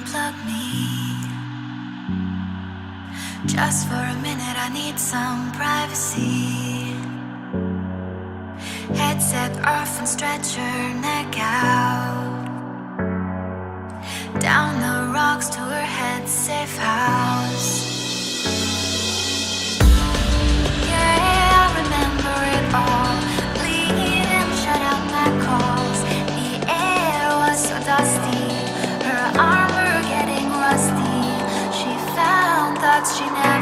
unplug me. Just for a minute, I need some privacy. Headset off and stretch your neck out. Down the rocks to her head's safe house. Yeah, I remember it all. Bleeding, shut out my calls. The air was so dusty, her armor getting rusty. She found thoughts she never